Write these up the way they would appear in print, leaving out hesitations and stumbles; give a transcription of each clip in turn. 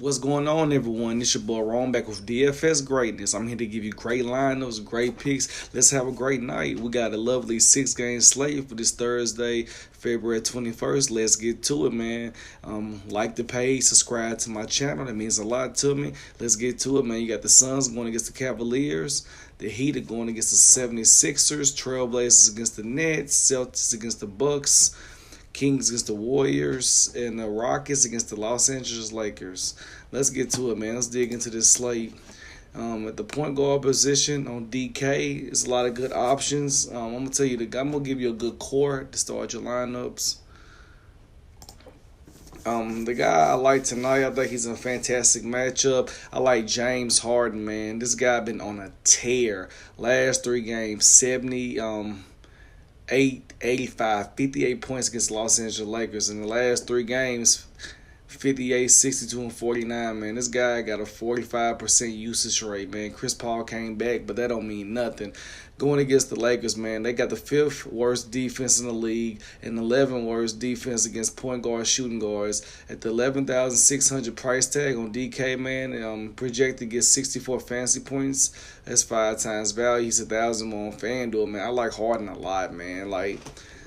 What's going on, everyone? It's your boy Ron back with DFS Greatness. I'm here to give you great lineups, great picks. Let's have a great night. We got a lovely 6-game slate for this Thursday, February 21st. Let's get to it, man. Like the page, subscribe to my channel. That means a lot to me. Let's get to it, man. You got the Suns going against the Cavaliers. The Heat are going against the 76ers. Trailblazers against the Nets. Celtics against the Bucks. Kings against the Warriors, and the Rockets against the Los Angeles Lakers. Let's get to it, man. Let's dig into this slate. At the point guard position on DK, there's a lot of good options. I'm gonna tell you I'm gonna give you a good core to start your lineups. The guy I like tonight, I think he's a fantastic matchup. I like James Harden, man. This guy been on a tear. Last 3 games, 70. 85, 58 points against Los Angeles Lakers. In the last 3 games, 58, 62, and 49, man. This guy got a 45% usage rate, man. Chris Paul came back, but that don't mean nothing. Going against the Lakers, man, they got the 5th worst defense in the league and 11th worst defense against point guard shooting guards. At the $11,600 price tag on DK, man, projected to get 64 fantasy points. That's 5 times value. He's 1,000 more on FanDuel, man. I like Harden a lot, man.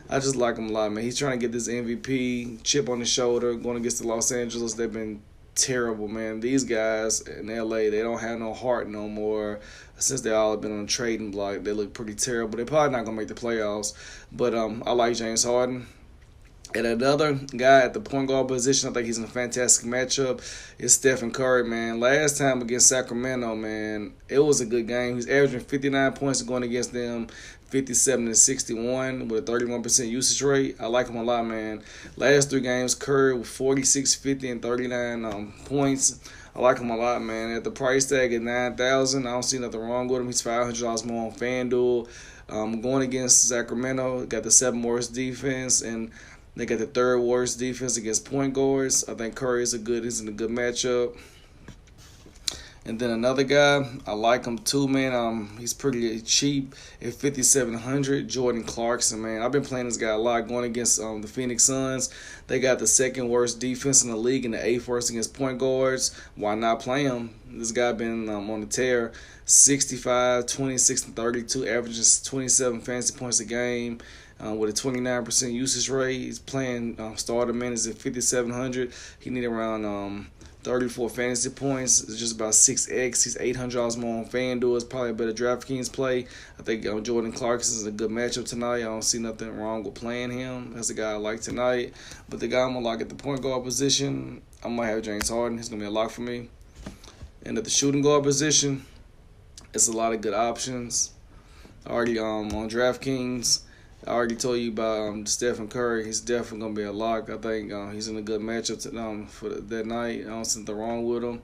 I just like him a lot, man. He's trying to get this MVP, chip on his shoulder, going against the Los Angeles. They've been terrible, man. These guys in LA, they don't have no heart no more. Since they all have been on the trading block, they look pretty terrible. They're probably not going to make the playoffs. But I like James Harden. And another guy at the point guard position, I think he's in a fantastic matchup, is Stephen Curry, man. Last time against Sacramento, man, it was a good game. He's averaging 59 points going against them, 57 to 61 with a 31% usage rate. I like him a lot, man. Last 3 games, Curry with 46, 50, and 39 points. I like him a lot, man. At the price tag at $9,000, I don't see nothing wrong with him. He's $500 more on FanDuel. Going against Sacramento, got the 7th worst defense, and they got the 3rd worst defense against point guards. I think Curry is he's in a good matchup. And then another guy, I like him too, man. He's pretty cheap at $5,700. Jordan Clarkson, man. I've been playing this guy a lot going against the Phoenix Suns. They got the 2nd worst defense in the league and the 8th worst against point guards. Why not play him? This guy been on the tear. 65, 26, and 32, averages 27 fantasy points a game. With a 29% usage rate. He's playing starter minutes at 5,700. He need around 34 fantasy points. It's just about 6x. He's $800 more on FanDuel. It's probably a better DraftKings play. I think Jordan Clarkson is a good matchup tonight. I don't see nothing wrong with playing him. That's the guy I like tonight. But the guy I'm going to lock at the point guard position, I'm going to have James Harden. He's going to be a lock for me. And at the shooting guard position, it's a lot of good options. Already on DraftKings, I already told you about Stephen Curry. He's definitely going to be a lock. I think he's in a good matchup for that night. I don't see nothing wrong with him.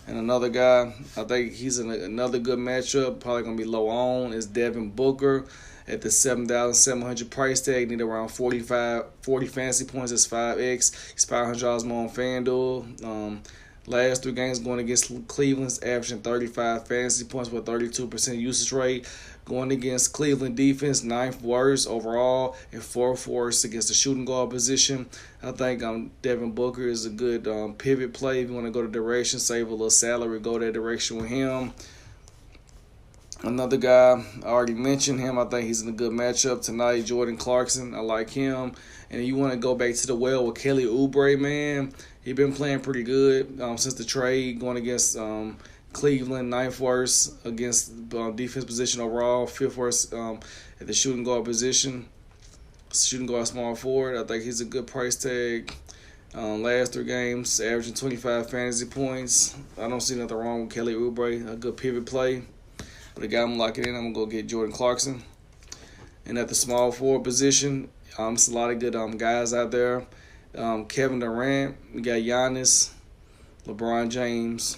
And another guy, I think he's in another good matchup, probably going to be low on, is Devin Booker. At the $7,700 price tag, need around 40 fantasy points. That's 5x. He's $500 more on FanDuel. Last 3 games going against Cleveland's averaging 35 fantasy points with a 32% usage rate. Going against Cleveland defense, 9th worst overall and 4th worst against the shooting guard position. I think Devin Booker is a good pivot play. If you want to go the direction, save a little salary, go that direction with him. Another guy, I already mentioned him. I think he's in a good matchup tonight. Jordan Clarkson, I like him. And if you want to go back to the well with Kelly Oubre, man, he's been playing pretty good since the trade, going against Cleveland, 9th worst against defense position overall, 5th worst at the shooting guard position. Shooting guard small forward, I think he's a good price tag. Last 3 games, averaging 25 fantasy points. I don't see nothing wrong with Kelly Oubre, a good pivot play. But the guy I'm locking in, I'm going to go get Jordan Clarkson. And at the small forward position, there's a lot of good guys out there. Kevin Durant, we got Giannis, LeBron James.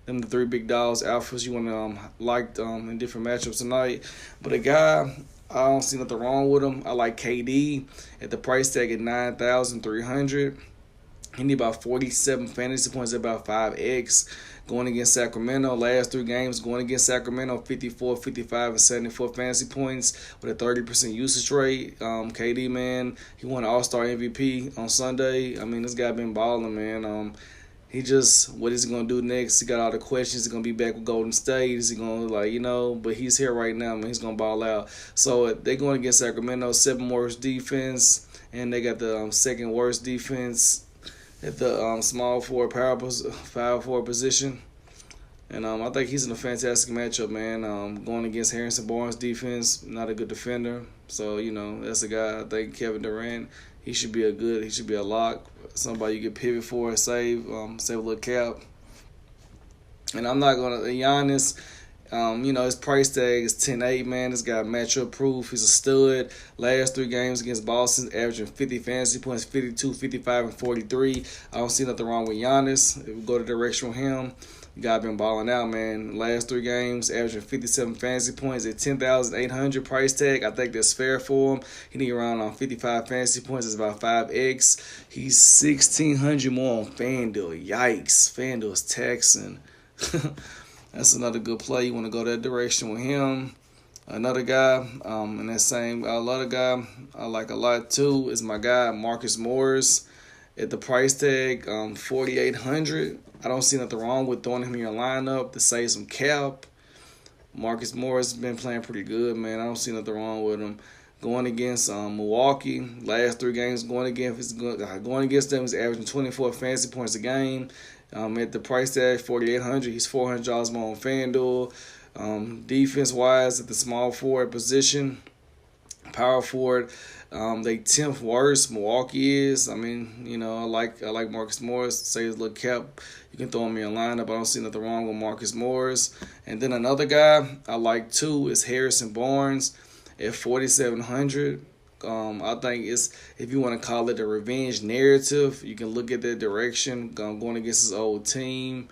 Them the 3 big dogs, alphas you want to like in different matchups tonight. But a guy, I don't see nothing wrong with him. I like KD at the price tag at $9,300. He need about 47 fantasy points, about 5x. Going against Sacramento, last 3 games going against Sacramento, 54, 55, and 74 fantasy points with a 30% usage rate. KD, man, he won an All-Star MVP on Sunday. I mean, this guy been balling, man. He just, what is he gonna do next? He got all the questions. He's gonna be back with Golden State. Is he gonna But he's here right now, man. He's gonna ball out. So they're going against Sacramento, 7th worst defense, and they got the second worst defense at the small forward, power forward position. And I think he's in a fantastic matchup, man. Going against Harrison Barnes' defense, not a good defender. So, that's a guy, I think Kevin Durant, he should be a lock. Somebody you can pivot for and save a little cap. And I'm not going to, Giannis, his price tag is 10-8, man. This guy matchup proof. He's a stud. Last 3 games against Boston, averaging 50 fantasy points, 52, 55, and 43. I don't see nothing wrong with Giannis. If we go the direction with him, the guy been balling out, man. Last 3 games, averaging 57 fantasy points at 10,800 price tag. I think that's fair for him. He need around 55 fantasy points. It's about 5x. He's 1,600 more on FanDuel. Yikes. FanDuel's taxing. That's another good play. You want to go that direction with him. Another guy, and that same other guy I like a lot too is my guy Marcus Morris at the price tag 4,800. I don't see nothing wrong with throwing him in your lineup to save some cap. Marcus Morris has been playing pretty good, man. I don't see nothing wrong with him. Going against Milwaukee, last 3 games going against them, he's averaging 24 fantasy points a game. At the price tag 4,800, he's $400 more on FanDuel. Defense wise, at the small forward position, power forward, they 10th worst. Milwaukee is. I like Marcus Morris. Say his little cap. You can throw him in a lineup. I don't see nothing wrong with Marcus Morris. And then another guy I like too is Harrison Barnes at 4,700. I think if you want to call it a revenge narrative, you can look at that direction. Going against his old team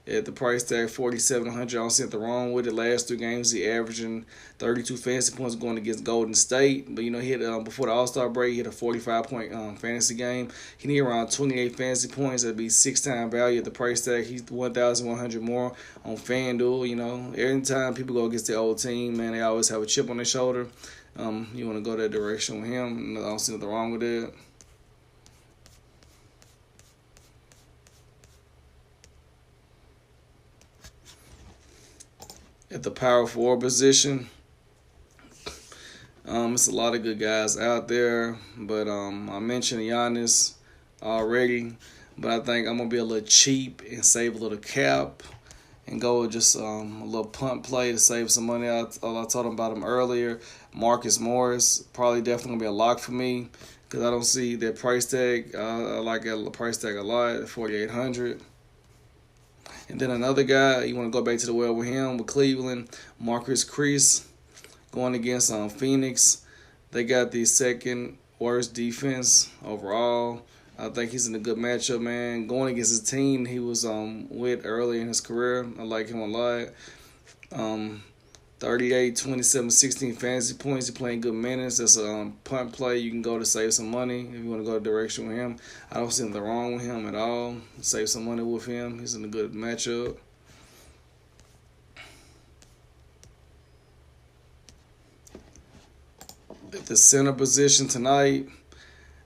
at the price tag 4,700. I don't see nothing wrong with it. Last 3 games, he averaging 32 fantasy points going against Golden State. But he hit before the All-Star break, he hit a 45-point fantasy game. He need around 28 fantasy points. That'd be 6-time value at the price tag. He's 1,100 more on FanDuel. Every time people go against the old team, man, they always have a chip on their shoulder. You want to go that direction with him. I don't see nothing wrong with it. At the power forward position, it's a lot of good guys out there, but I mentioned Giannis already, but I think I'm going to be a little cheap and save a little cap and go with just a little punt play to save some money. I told him about him earlier. Marcus Morris, probably definitely going to be a lock for me because I don't see that price tag. I like that price tag a lot, 4,800. And then another guy, you want to go back to the well with him, with Cleveland, Marcus Chris, going against Phoenix. They got the 2nd worst defense overall. I think he's in a good matchup, man. Going against his team he was with early in his career. I like him a lot. 38, 27, 16 fantasy points. He's playing good minutes. That's a punt play. You can go to save some money if you want to go a direction with him. I don't see anything wrong with him at all. Save some money with him. He's in a good matchup. At the center position tonight,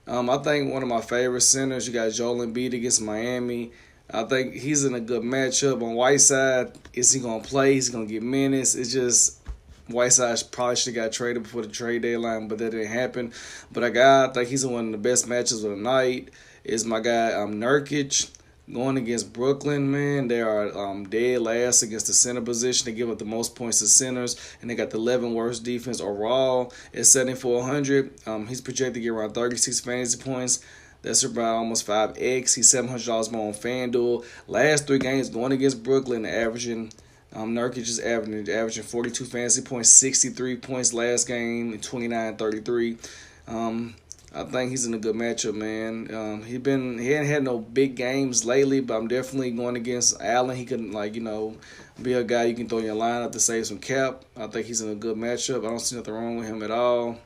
I think one of my favorite centers, you got Joel Embiid against Miami. I think he's in a good matchup. On Whiteside, is he going to play? He's going to get minutes. It's just Whiteside probably should have got traded before the trade deadline, but that didn't happen. But I think he's in one of the best matches of the night is my guy Nurkic going against Brooklyn, man. They are dead last against the center position. They give up the most points to centers, and they got the 11th worst defense overall at 7,400. He's projected to get around 36 fantasy points. That's about almost 5x. He's $700 more on FanDuel. Last 3 games going against Brooklyn, averaging Nurkic is averaging 42 fantasy points, 63 points last game, and 29-33. I think he's in a good matchup, man. He hadn't had no big games lately, but I'm definitely going against Allen. He can be a guy you can throw in your lineup to save some cap. I think he's in a good matchup. I don't see nothing wrong with him at all.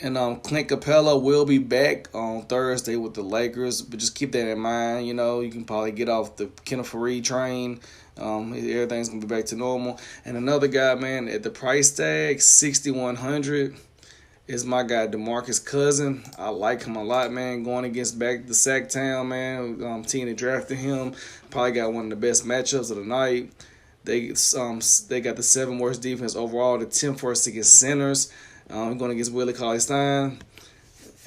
And Clint Capella will be back on Thursday with the Lakers, but just keep that in mind. You can probably get off the Kenneth Faried train. Everything's gonna be back to normal. And another guy, man, at the price tag 6,100, is my guy DeMarcus Cousin. I like him a lot, man. Going against back to Sacktown, man. Team that drafted him probably got one of the best matchups of the night. They got the 7th worst defense overall, the 10th worst against centers. Going against Willie Cauley-Stein.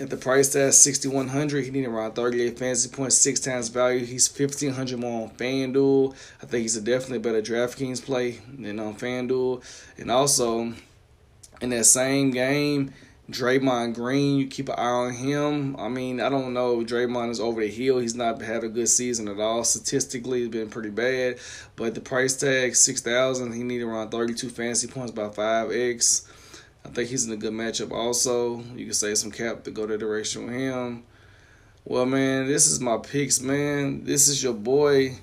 At the price tag, 6,100, he needed around 38 fantasy points, 6 times value. He's 1,500 more on FanDuel. I think he's a definitely better DraftKings play than on FanDuel. And also, in that same game, Draymond Green, you keep an eye on him. I mean, I don't know. Draymond is over the hill. He's not had a good season at all. Statistically, it's been pretty bad. But the price tag, 6,000, he needed around 32 fantasy points, about 5x. I think he's in a good matchup also. You can save some cap to go that direction with him. Well, man, this is my picks, man. This is your boy,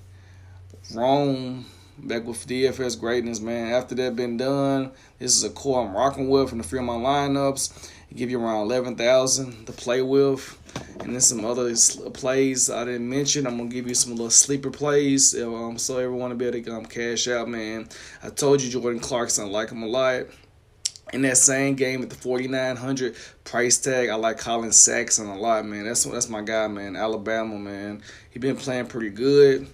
Rome, back with DFS Greatness, man. After that been done, this is a core I'm rocking with from the 3 of my lineups. Give you around 11,000 to play with. And then some other plays I didn't mention. I'm going to give you some little sleeper plays so everyone will be able to cash out, man. I told you Jordan Clarkson, I like him a lot. In that same game at the 4,900 price tag, I like Colin Saxon a lot, man. That's my guy, man. Alabama, man. He been playing pretty good.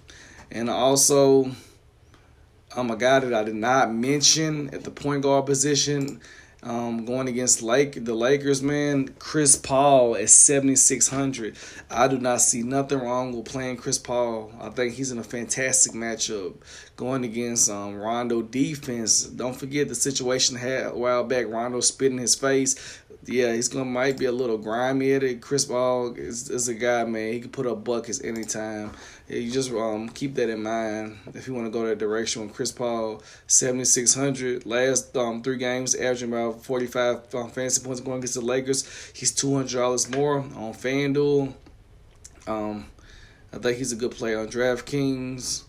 And also, I'm a guy that I did not mention at the point guard position. Going against the Lakers, man, Chris Paul at 7,600. I do not see nothing wrong with playing Chris Paul. I think he's in a fantastic matchup going against Rondo defense. Don't forget the situation had a while back. Rondo spit in his face. Yeah, might be a little grimy at it. Chris Paul is a guy, man. He can put up buckets anytime. You just keep that in mind if you want to go that direction with Chris Paul. 7,600. Last 3 games, averaging about 45 fantasy points going against the Lakers. He's $200 more on FanDuel. I think he's a good player on DraftKings.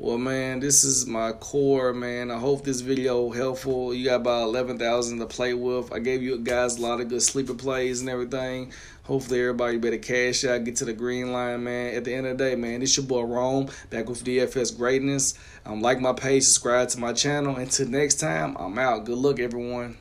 Well, man, this is my core, man. I hope this video helpful. You got about 11,000 to play with. I gave you guys a lot of good sleeper plays and everything. Hopefully everybody better cash out, get to the green line, man. At the end of the day, man, it's your boy Rome, back with DFS Greatness. Like my page, subscribe to my channel. Until next time, I'm out. Good luck, everyone.